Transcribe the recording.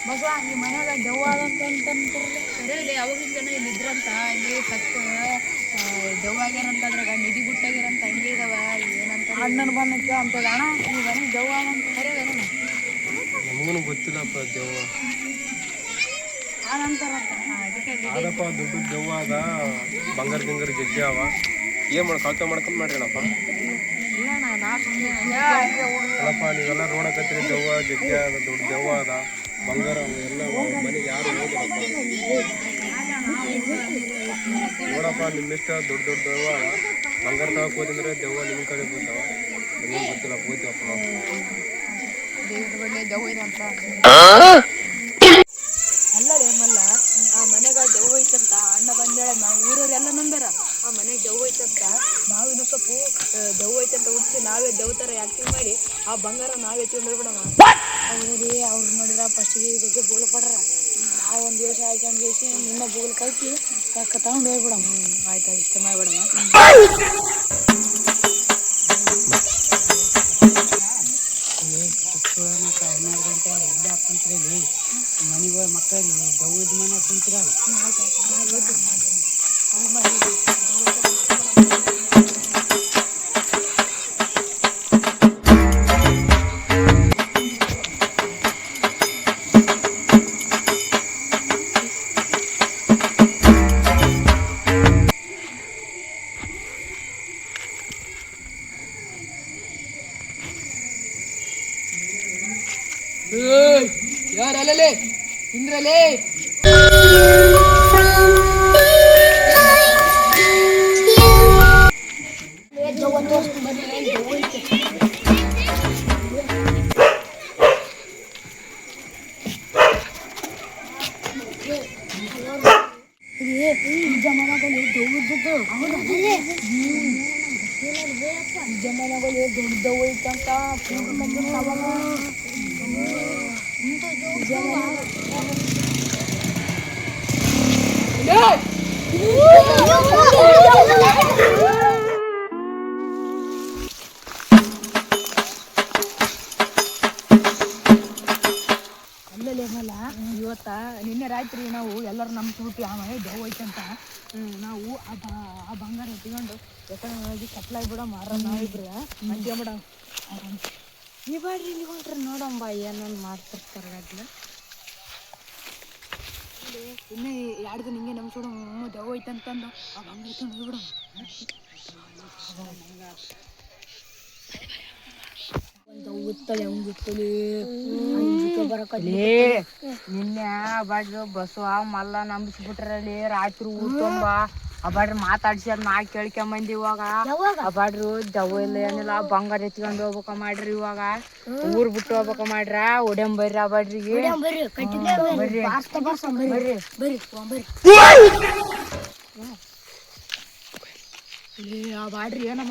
ಬಸವ ಈ ಮನ್ಯಾಗ ದೆವ್ವ ಅಂತಂತಂತಿರ್ಲಿ ಕರೆಯಲ್ಲ ಅವಾಗಿನ ಇಲ್ಲಿ ಇದ್ರಂತ ಇಲ್ಲಿ ಸತ್ತ ದೆವ್ವ ಆಗ್ಯಾರಂತಂದ್ರಾಗ ನಿಧಿ ಗುಟ್ಟಾಗ್ಯಾರಂತ ಹಂಗೆ ಇದಾವ ಏನಂತ ಅಣ್ಣನ ಬಂದಕ್ಕೆ ಅಂತದ ಅಣ್ಣ ಈ ಮನೆಗೆ ದೆವ್ವ ಅಂತ ಕರೆಯಲ್ಲ ನಮಗೂ ಗೊತ್ತಿಲ್ಲಪ್ಪ ದೆವ್ವ ಹಾಗಂತಾರಂತ ಆದಪ್ಪ ದೊಡ್ಡ ದೆವ್ವ ಅದ ಬಂಗಾರ ಗಿಂಗಾರ ಜಗ್ಗಿ ಅವ ಏನು ಮಾಡಿ ಕಳ್ತ ಮಾಡ್ಕೊಂಡು ಮಾಡ್ರಿಣಪ್ಪ ಇಲ್ಲ ನಾ ಸುಮ್ಮನೆ ಅಲ್ಲಪ್ಪ ನೀವೆಲ್ಲ ನೋಡಕತ್ತೀರಿ ದೆವ್ವ ಜಗ್ಗಿ ಅದ ದೊಡ್ಡ ದೆವ್ವ ಅದ ಬಂಗಾರ ಎಲ್ಲ ಮನೆಗೆ ಯಾರು ಹೋಗಿರಪ್ಪ ನೋಡಪ್ಪ ನಿಮ್ಮಿಷ್ಟ ದೊಡ್ಡ ದೊಡ್ಡ ದೆವ್ವ ಅದ ಬಂಗಾರ ತಗೋಕೆ ಹೋದಂದ್ರೆ ದೆವ್ವ ನಿಮ್ಮ ಕಡೆ ಬೀಳ್ತಾವ ನಿಮಗೆ ಗೊತ್ತಿಲ್ಲ ಹೋಗ್ತೀವಪ್ಪ ನಾವು ದೇವ್ರ ಬಳ್ಳಿ ದೆವ್ವ ಇದೆ ಅಂತ ಅಲ್ಲ ಏಮಲ್ಲ ಆ ಮನೆಗ ದೆವ್ವ ಐತಂತ ಅಣ್ಣ ಬಂದೇಳ ನಾವು ಊರವ್ರೆಲ್ಲ ನಂಬಾರ ಆ ಮನೆಗೆ ದೆವ್ವ ಐತಂತ ನಾವು ಇದು ಸ್ವಲ್ಪ ದೆವ್ವ ಐತಂತ ಹುಡ್ಸಿ ನಾವೇ ದೆವ್ತರ ಆ್ಯಕ್ಟಿಂಗ್ ಮಾಡಿ ಆ ಬಂಗಾರ ನಾವೇ ತಿಂದ್ಬಿಡಮ್ಮ ಅವ್ರಿ ಅವ್ರು ನೋಡಿದ್ರ ಫಸ್ಟಿಗೆ ಇದಕ್ಕೆ ಬೂಲು ಪಡ್ರ ನಾವು ಒಂದು ದಿವಸ ಹಾಕೊಂಡು ಬೇಸಿ ನಿನ್ನ ಬೂಲು ಕಲ್ತಿ ಕಕ್ಕ ತಗೊಂಡು ಹೋಗ್ಬಿಡಮ್ಮ ಆಯ್ತಾ ಇಷ್ಟ ಮಾಡ್ಬಿಡಮ್ಮ ಮತ್ತು 12 ಗಂಟೆ ಎದ್ದು ಕುಂತ್ರಲ್ಲಿ ಮನೆಗೆ ಹೋಗಿ ಮಕ್ಕಳಿಗೆ ದೌದ ಮನೆ ಕುಂತಿರಲ್ಲ ಯಾರಲ್ಲೇ ಇಂದ್ರಲೇ ಜಮಾನದಲ್ಲಿ ದೌದ್ದು ಜಮಾನದಲ್ಲಿ ದೊಡ್ಡ ದೌ ಐತಂತ ಅಲ್ಲಲ್ಲ ಇವತ್ತ ನಿನ್ನೆ ರಾತ್ರಿ ನಾವು ಎಲ್ಲರೂ ನಮ್ಮ ತೂಟಿ ಆ ಮನೆ ದೆವ್ವ ಐತಂತ ನಾವು ಆ ಬಂಗಾರ ಎತ್ಕೊಂಡು ಯಾಕಂದ್ರೆ ಕತ್ಲಾಗಿ ಬಿಡ ಮಾರ ನಾವಿಬ್ರು ಮಂಡ್ಯ ಬಿಡ ಈ ಬಾಡ್ರಿ ಇಲ್ಲಿ ಹೊಂಟ್ರಿ ನೋಡಂಬ ಏನೊಂದು ಮಾಡ್ತಿರ್ತಾರೆ ಗಡ್ಲ ಇನ್ನೇ 2 ದಿನ ಹಿಂಗೆ ನಮ್ಮ ಚೂಡ ದೆವ್ವ ಐತಂತಂದು ಆ ಬಂಗಾರ ಎತ್ಕೊಂಡು ಹೋಗ್ಬಿಡ ನಿನ್ನೆ ಬಾಡ್ರು ಬಸವ ಮಲ್ಲ ನಂಬಿಸ್ಬಿಟ್ರಲ್ಲಿ ರಾತ್ರಿ ಊಟಂಬ ಆ ಬಾಡ್ರಿ ಮಾತಾಡ್ಸ್ಯಾರ ನಾ ಕೇಳ್ಕೊಂಬಂದಿ ಇವಾಗ ಆ ಬಾಡ್ರು ದೆವ್ವ ಇಲ್ಲ ಏನಿಲ್ಲ ಬಂಗಾರ ಎತ್ಕೊಂಡು ಹೋಗ್ಬೇಕ ಮಾಡ್ರಿ ಇವಾಗ ಊರ್ ಬಿಟ್ಟು ಹೋಗ್ಬೇಕ ಮಾಡ್ರ ಒಡೆಂಬರ್ರಿ ಆ ಬಾಡ್ರಿಗೆ ಬರ್ರಿ ಆ ಬಾಡ್ರಿ ಏನ